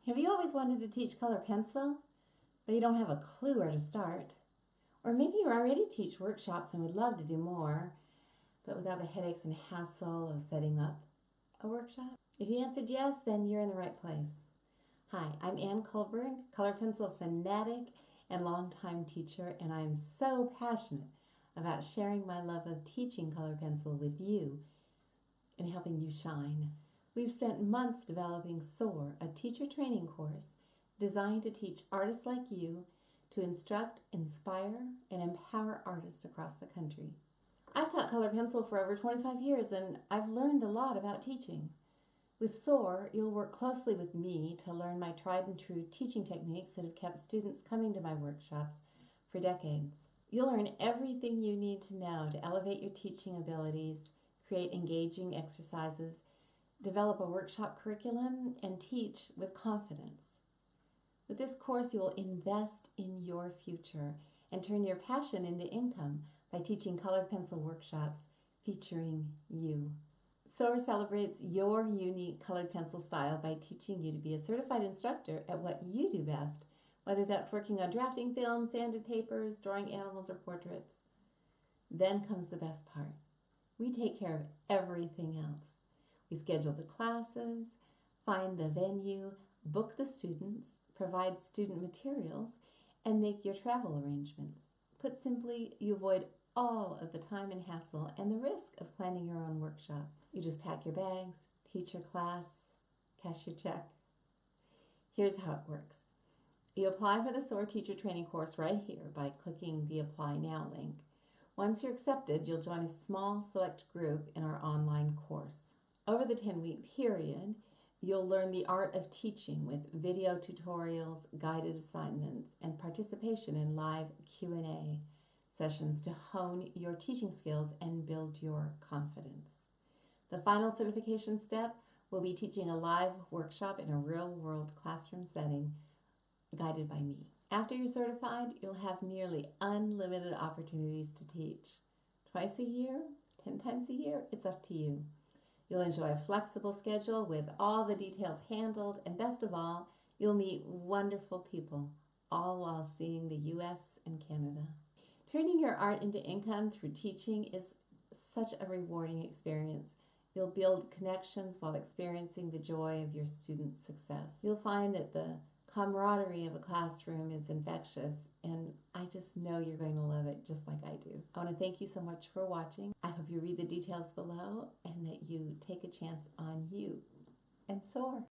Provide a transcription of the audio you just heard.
Have you always wanted to teach color pencil, but you don't have a clue where to start? Or maybe you already teach workshops and would love to do more, but without the headaches and hassle of setting up a workshop? If you answered yes, then you're in the right place. Hi, I'm Ann Kullberg, color pencil fanatic and longtime teacher, and I'm so passionate about sharing my love of teaching color pencil with you and helping you shine. We've spent months developing SOAR, a teacher training course designed to teach artists like you to instruct, inspire, and empower artists across the country. I've taught color pencil for over 25 years, and I've learned a lot about teaching. With SOAR, you'll work closely with me to learn my tried and true teaching techniques that have kept students coming to my workshops for decades. You'll learn everything you need to know to elevate your teaching abilities, create engaging exercises, develop a workshop curriculum, and teach with confidence. With this course, you will invest in your future and turn your passion into income by teaching colored pencil workshops featuring you. SOAR celebrates your unique colored pencil style by teaching you to be a certified instructor at what you do best, whether that's working on drafting film, sanded papers, drawing animals, or portraits. Then comes the best part. We take care of everything else. We schedule the classes, find the venue, book the students, provide student materials, and make your travel arrangements. Put simply, you avoid all of the time and hassle and the risk of planning your own workshop. You just pack your bags, teach your class, cash your check. Here's how it works. You apply for the SOAR teacher training course right here by clicking the Apply Now link. Once you're accepted, you'll join a small select group in our online course. Over the 10-week period, you'll learn the art of teaching with video tutorials, guided assignments, and participation in live Q&A sessions to hone your teaching skills and build your confidence. The final certification step will be teaching a live workshop in a real-world classroom setting guided by me. After you're certified, you'll have nearly unlimited opportunities to teach. Twice a year, 10 times a year, it's up to you. You'll enjoy a flexible schedule with all the details handled, and best of all, you'll meet wonderful people, all while seeing the U.S. and Canada. Turning your art into income through teaching is such a rewarding experience. You'll build connections while experiencing the joy of your students' success. You'll find that the camaraderie of a classroom is infectious, and I just know you're going to love it just like I do. I want to thank you so much for watching. I hope you read the details below and that you take a chance on you and SOAR.